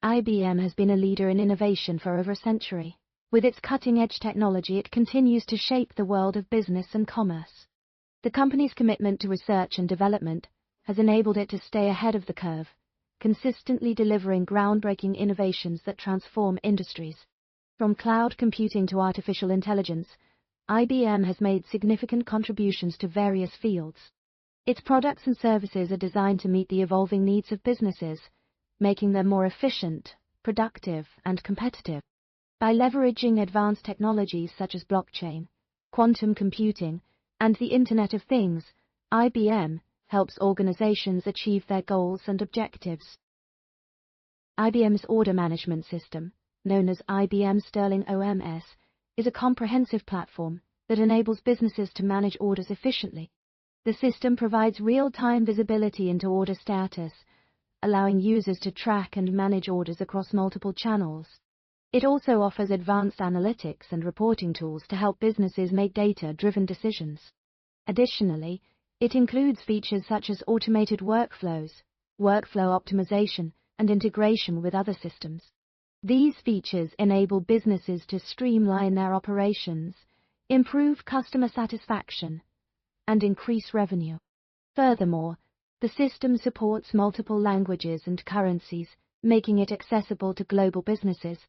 IBM has been a leader in innovation for over a century. With its cutting-edge technology, it continues to shape the world of business and commerce. The company's commitment to research and development has enabled it to stay ahead of the curve, consistently delivering groundbreaking innovations that transform industries. From cloud computing to artificial intelligence, IBM has made significant contributions to various fields. Its products and services are designed to meet the evolving needs of businesses, making them more efficient, productive, and competitive. By leveraging advanced technologies such as blockchain, quantum computing, and the Internet of Things, IBM helps organizations achieve their goals and objectives. IBM's order management system, known as IBM Sterling OMS, is a comprehensive platform that enables businesses to manage orders efficiently. The system provides real-time visibility into order status, allowing users to track and manage orders across multiple channels. It also offers advanced analytics and reporting tools to help businesses make data-driven decisions. Additionally, it includes features such as automated workflows, workflow optimization, and integration with other systems. These features enable businesses to streamline their operations, improve customer satisfaction, and increase revenue. Furthermore, the system supports multiple languages and currencies, making it accessible to global businesses.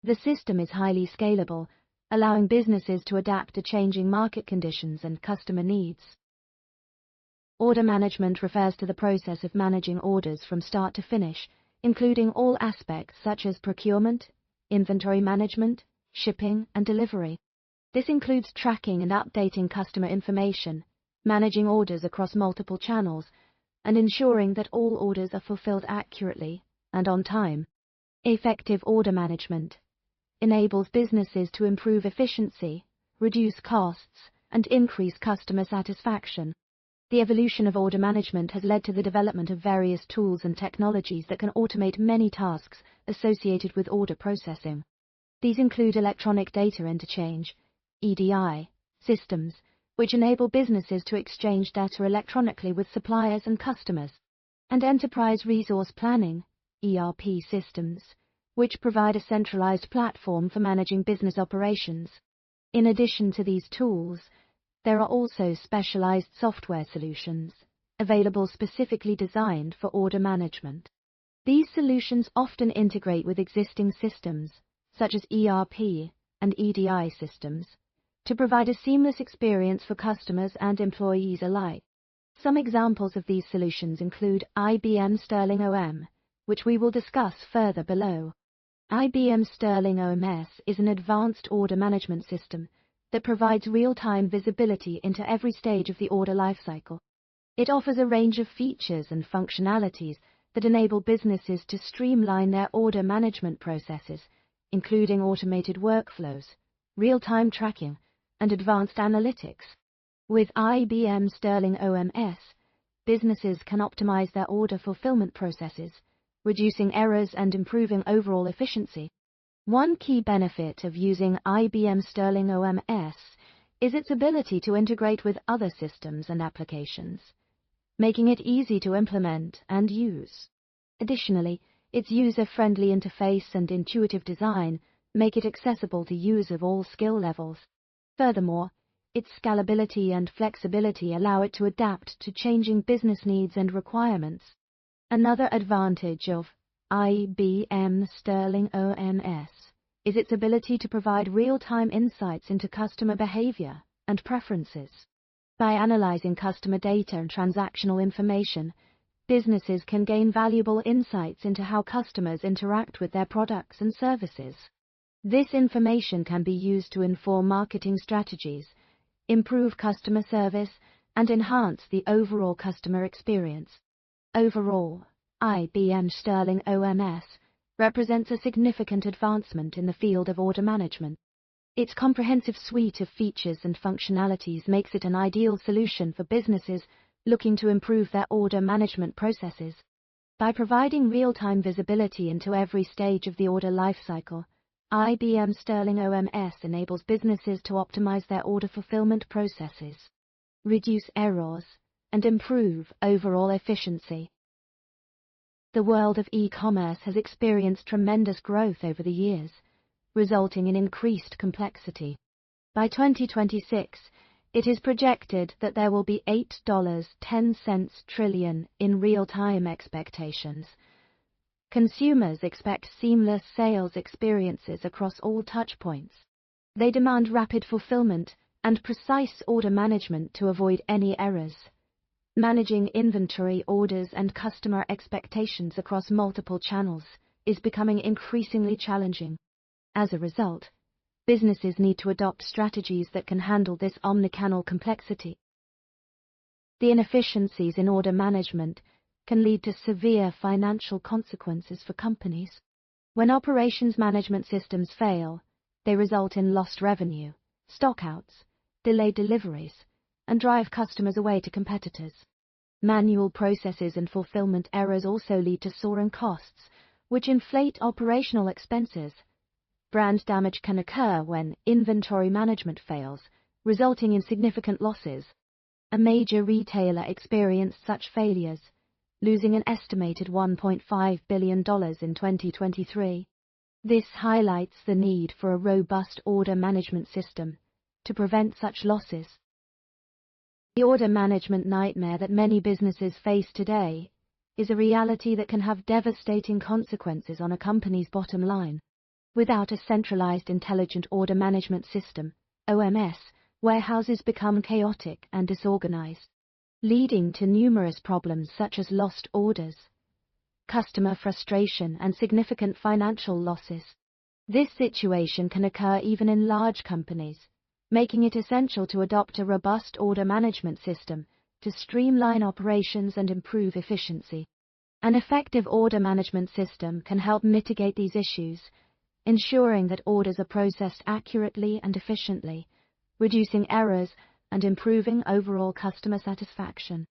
The system is highly scalable, allowing businesses to adapt to changing market conditions and customer needs. Order management refers to the process of managing orders from start to finish, including all aspects such as procurement, inventory management, shipping, and delivery. This includes tracking and updating customer information, managing orders across multiple channels, and ensuring that all orders are fulfilled accurately and on time. Effective order management enables businesses to improve efficiency, reduce costs, and increase customer satisfaction. The evolution of order management has led to the development of various tools and technologies that can automate many tasks associated with order processing. These include electronic data interchange, EDI, systems, which enable businesses to exchange data electronically with suppliers and customers, and enterprise resource planning, ERP systems, which provide a centralized platform for managing business operations. In addition to these tools, there are also specialized software solutions, available specifically designed for order management. These solutions often integrate with existing systems, such as ERP and EDI systems, to provide a seamless experience for customers and employees alike. Some examples of these solutions include IBM Sterling OM, which we will discuss further below. IBM Sterling OMS is an advanced order management system that provides real-time visibility into every stage of the order lifecycle. It offers a range of features and functionalities that enable businesses to streamline their order management processes, including automated workflows, real-time tracking, and advanced analytics. With IBM Sterling OMS, businesses can optimize their order fulfillment processes, reducing errors and improving overall efficiency. One key benefit of using IBM Sterling OMS is its ability to integrate with other systems and applications, making it easy to implement and use. Additionally, its user-friendly interface and intuitive design make it accessible to users of all skill levels. Furthermore, its scalability and flexibility allow it to adapt to changing business needs and requirements. Another advantage of IBM Sterling OMS is its ability to provide real-time insights into customer behavior and preferences. By analyzing customer data and transactional information, businesses can gain valuable insights into how customers interact with their products and services. This information can be used to inform marketing strategies, improve customer service, and enhance the overall customer experience. Overall, IBM Sterling OMS represents a significant advancement in the field of order management. Its comprehensive suite of features and functionalities makes it an ideal solution for businesses looking to improve their order management processes. By providing real-time visibility into every stage of the order lifecycle, IBM Sterling OMS enables businesses to optimize their order fulfillment processes, reduce errors, and improve overall efficiency. The world of e-commerce has experienced tremendous growth over the years, resulting in increased complexity. By 2026, it is projected that there will be $8.10 trillion in real-time expectations. Consumers expect seamless sales experiences across all touchpoints. They demand rapid fulfillment and precise order management to avoid any errors. Managing inventory, orders, and customer expectations across multiple channels is becoming increasingly challenging. As a result, businesses need to adopt strategies that can handle this omnichannel complexity. The inefficiencies in order management can lead to severe financial consequences for companies. When operations management systems fail, they result in lost revenue, stockouts, delayed deliveries, and drive customers away to competitors. Manual processes and fulfillment errors also lead to soaring costs, which inflate operational expenses. Brand damage can occur when inventory management fails, resulting in significant losses. A major retailer experienced such failures, losing an estimated $1.5 billion in 2023. This highlights the need for a robust order management system to prevent such losses. The order management nightmare that many businesses face today is a reality that can have devastating consequences on a company's bottom line. Without a centralized intelligent order management system, OMS, warehouses become chaotic and disorganized, leading to numerous problems such as lost orders, customer frustration, and significant financial losses. This situation can occur even in large companies, making it essential to adopt a robust order management system to streamline operations and improve efficiency. An effective order management system can help mitigate these issues, ensuring that orders are processed accurately and efficiently, reducing errors and improving overall customer satisfaction.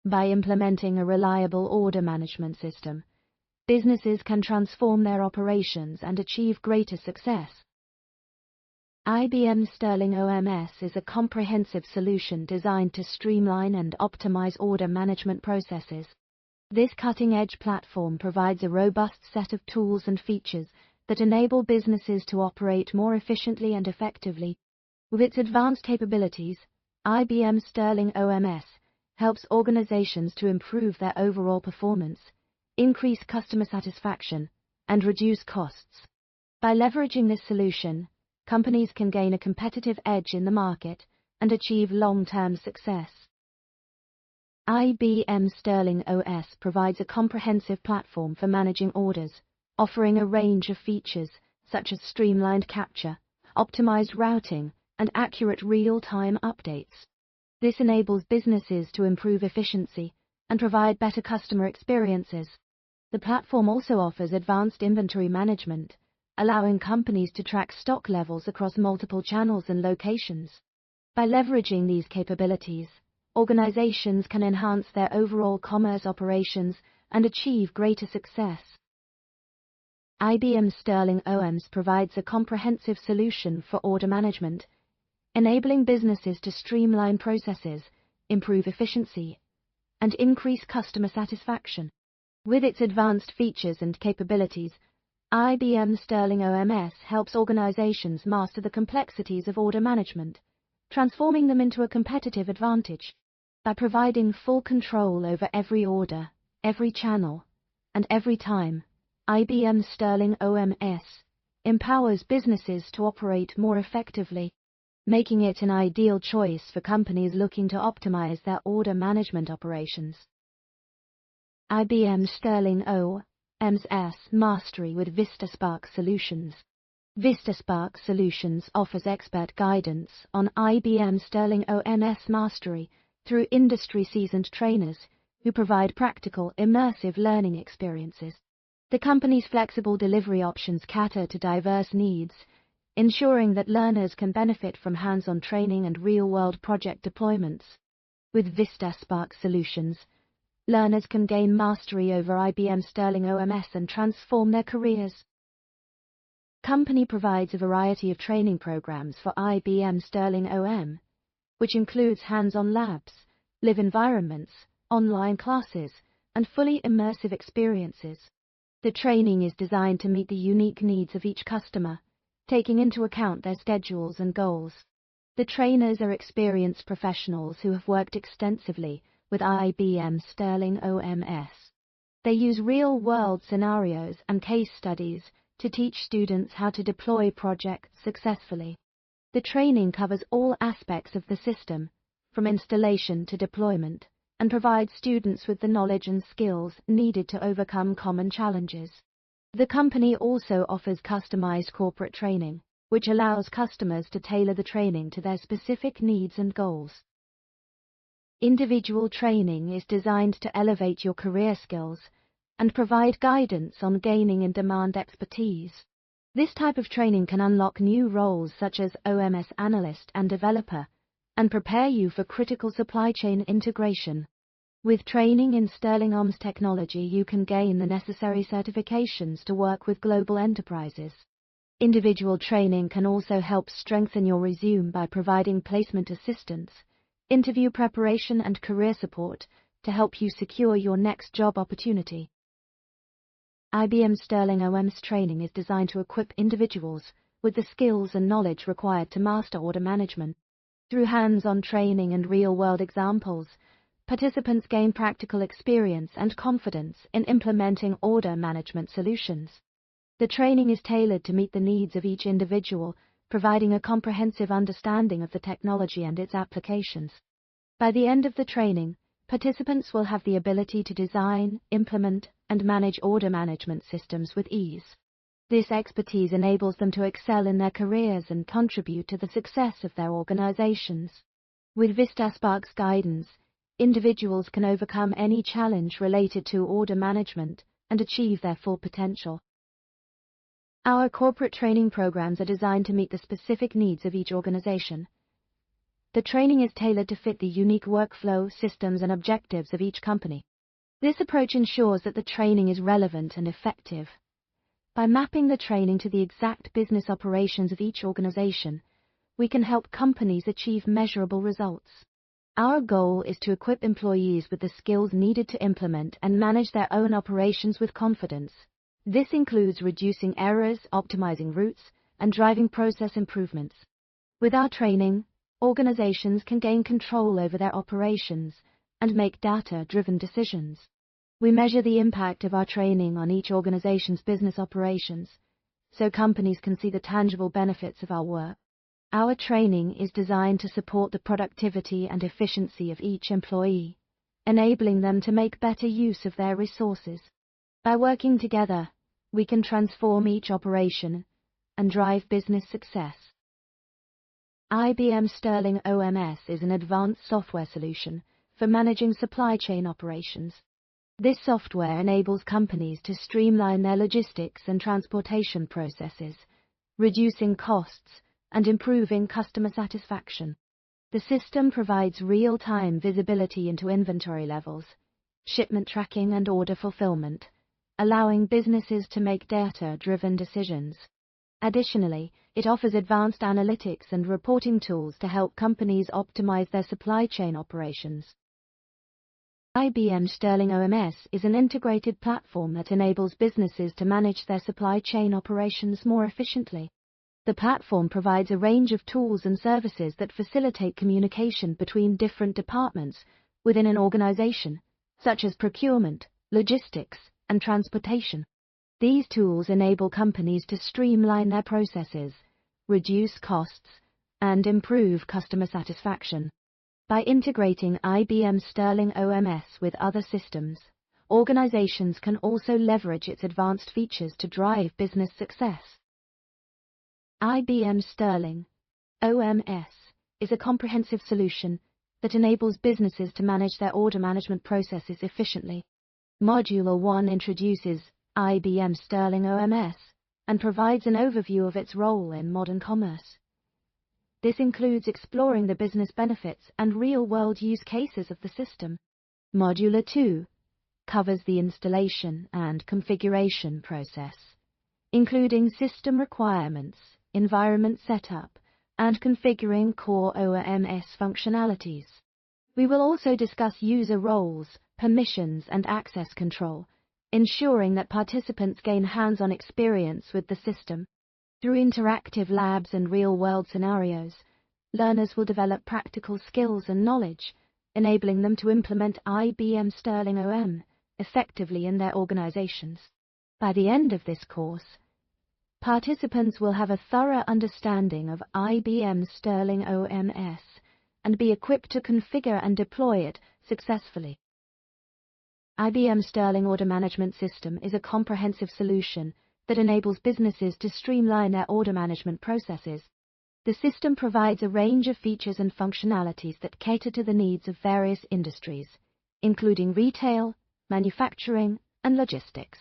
By implementing a reliable order management system, businesses can transform their operations and achieve greater success. IBM Sterling OMS is a comprehensive solution designed to streamline and optimize order management processes. This cutting-edge platform provides a robust set of tools and features that enable businesses to operate more efficiently and effectively. With its advanced capabilities, IBM Sterling OMS helps organizations to improve their overall performance, increase customer satisfaction, and reduce costs. By leveraging this solution, companies can gain a competitive edge in the market and achieve long-term success. IBM Sterling OS provides a comprehensive platform for managing orders, offering a range of features such as streamlined capture, optimized routing, and accurate real-time updates. This enables businesses to improve efficiency and provide better customer experiences. The platform also offers advanced inventory management, allowing companies to track stock levels across multiple channels and locations. By leveraging these capabilities, organizations can enhance their overall commerce operations and achieve greater success. IBM Sterling OMS provides a comprehensive solution for order management, enabling businesses to streamline processes, improve efficiency, and increase customer satisfaction. With its advanced features and capabilities, IBM Sterling OMS helps organizations master the complexities of order management, transforming them into a competitive advantage. By providing full control over every order, every channel, and every time, IBM Sterling OMS empowers businesses to operate more effectively, making it an ideal choice for companies looking to optimize their order management operations. IBM Sterling OMS Mastery with Vistasparks Solutions. Vistasparks Solutions offers expert guidance on IBM Sterling OMS Mastery through industry-seasoned trainers who provide practical, immersive learning experiences. The company's flexible delivery options cater to diverse needs, ensuring that learners can benefit from hands-on training and real-world project deployments. With Vistasparks Solutions, learners can gain mastery over IBM Sterling OMS and transform their careers. Company provides a variety of training programs for IBM Sterling OM, which includes hands-on labs, live environments, online classes, and fully immersive experiences. The training is designed to meet the unique needs of each customer, taking into account their schedules and goals. The trainers are experienced professionals who have worked extensively with IBM Sterling OMS. They use real-world scenarios and case studies to teach students how to deploy projects successfully. The training covers all aspects of the system, from installation to deployment, and provides students with the knowledge and skills needed to overcome common challenges. The company also offers customized corporate training, which allows customers to tailor the training to their specific needs and goals. Individual training is designed to elevate your career skills and provide guidance on gaining in-demand expertise. This type of training can unlock new roles such as OMS analyst and developer, and prepare you for critical supply chain integration. With training in Sterling OMS technology, you can gain the necessary certifications to work with global enterprises. Individual training can also help strengthen your resume by providing placement assistance, interview preparation and career support to help you secure your next job opportunity. IBM Sterling OMS Training is designed to equip individuals with the skills and knowledge required to master order management. Through hands-on training and real-world examples, participants gain practical experience and confidence in implementing order management solutions. The training is tailored to meet the needs of each individual, providing a comprehensive understanding of the technology and its applications. By the end of the training, participants will have the ability to design, implement, and manage order management systems with ease. This expertise enables them to excel in their careers and contribute to the success of their organizations. With Vistasparks guidance, individuals can overcome any challenge related to order management and achieve their full potential. Our corporate training programs are designed to meet the specific needs of each organization. The training is tailored to fit the unique workflow, systems, and objectives of each company. This approach ensures that the training is relevant and effective. By mapping the training to the exact business operations of each organization, we can help companies achieve measurable results. Our goal is to equip employees with the skills needed to implement and manage their own operations with confidence. This includes reducing errors, optimizing routes, and driving process improvements. With our training, organizations can gain control over their operations and make data-driven decisions. We measure the impact of our training on each organization's business operations, so companies can see the tangible benefits of our work. Our training is designed to support the productivity and efficiency of each employee, enabling them to make better use of their resources. By working together, we can transform each operation and drive business success. IBM Sterling OMS is an advanced software solution for managing supply chain operations. This software enables companies to streamline their logistics and transportation processes, reducing costs and improving customer satisfaction. The system provides real-time visibility into inventory levels, shipment tracking, and order fulfillment, allowing businesses to make data-driven decisions. Additionally, it offers advanced analytics and reporting tools to help companies optimize their supply chain operations. IBM Sterling OMS is an integrated platform that enables businesses to manage their supply chain operations more efficiently. The platform provides a range of tools and services that facilitate communication between different departments within an organization, such as procurement, logistics, and transportation. These tools enable companies to streamline their processes, reduce costs, and improve customer satisfaction. By integrating IBM Sterling OMS with other systems, organizations can also leverage its advanced features to drive business success. IBM Sterling OMS is a comprehensive solution that enables businesses to manage their order management processes efficiently. Module 1 introduces IBM Sterling OMS and provides an overview of its role in modern commerce. This includes exploring the business benefits and real-world use cases of the system. Module 2 covers the installation and configuration process, including system requirements, environment setup, and configuring core OMS functionalities. We will also discuss user roles, permissions and access control, ensuring that participants gain hands-on experience with the system. Through interactive labs and real-world scenarios, learners will develop practical skills and knowledge, enabling them to implement IBM Sterling OM effectively in their organizations. By the end of this course, participants will have a thorough understanding of IBM Sterling OMS and be equipped to configure and deploy it successfully. IBM Sterling Order Management System is a comprehensive solution that enables businesses to streamline their order management processes. The system provides a range of features and functionalities that cater to the needs of various industries, including retail, manufacturing, and logistics.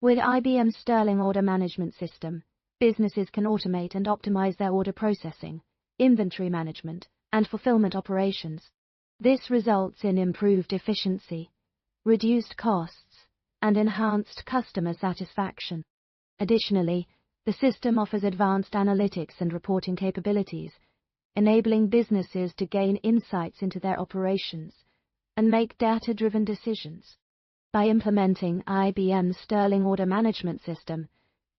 With IBM Sterling Order Management System, businesses can automate and optimize their order processing, inventory management, and fulfillment operations. This results in improved efficiency, reduced costs, and enhanced customer satisfaction. Additionally, the system offers advanced analytics and reporting capabilities, enabling businesses to gain insights into their operations and make data-driven decisions. By implementing IBM Sterling Order Management System,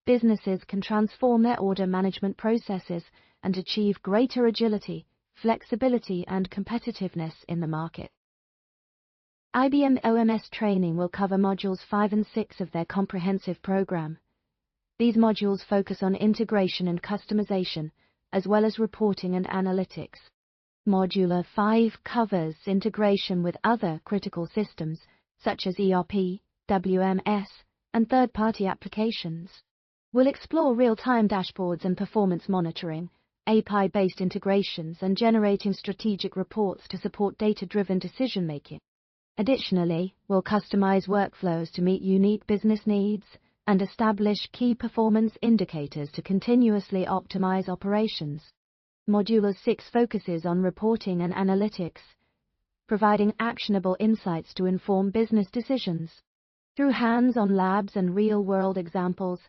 businesses can transform their order management processes and achieve greater agility, flexibility, and competitiveness in the market. IBM OMS Training will cover modules 5 and 6 of their comprehensive program. These modules focus on integration and customization, as well as reporting and analytics. Module 5 covers integration with other critical systems, such as ERP, WMS, and third-party applications. We'll explore real-time dashboards and performance monitoring, API-based integrations, and generating strategic reports to support data-driven decision-making. Additionally, we'll customize workflows to meet unique business needs and establish key performance indicators to continuously optimize operations. Module 6 focuses on reporting and analytics, providing actionable insights to inform business decisions. Through hands-on labs and real-world examples,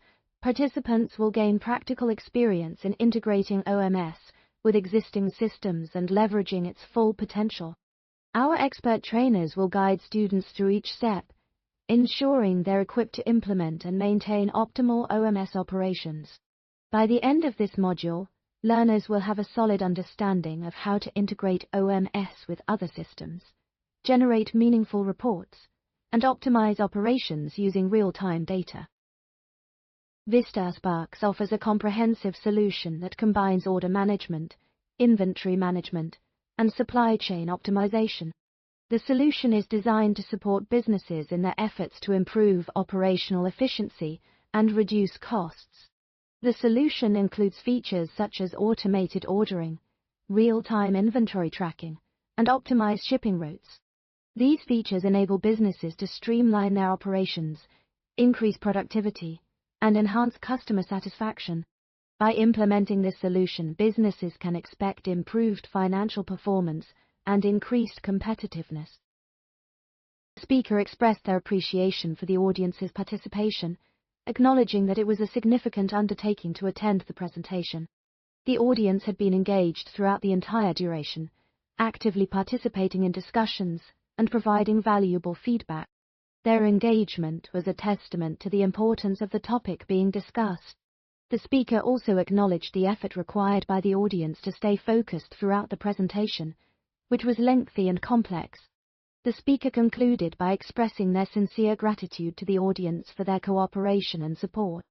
participants will gain practical experience in integrating OMS with existing systems and leveraging its full potential. Our expert trainers will guide students through each step, ensuring they're equipped to implement and maintain optimal OMS operations. By the end of this module, learners will have a solid understanding of how to integrate OMS with other systems, generate meaningful reports, and optimize operations using real-time data. Vistasparks offers a comprehensive solution that combines order management, inventory management, and supply chain optimization. The solution is designed to support businesses in their efforts to improve operational efficiency and reduce costs. The solution includes features such as automated ordering, real-time inventory tracking, and optimized shipping routes. These features enable businesses to streamline their operations, increase productivity, and enhance customer satisfaction. By implementing this solution, businesses can expect improved financial performance and increased competitiveness. The speaker expressed their appreciation for the audience's participation, acknowledging that it was a significant undertaking to attend the presentation. The audience had been engaged throughout the entire duration, actively participating in discussions and providing valuable feedback. Their engagement was a testament to the importance of the topic being discussed. The speaker also acknowledged the effort required by the audience to stay focused throughout the presentation, which was lengthy and complex. The speaker concluded by expressing their sincere gratitude to the audience for their cooperation and support.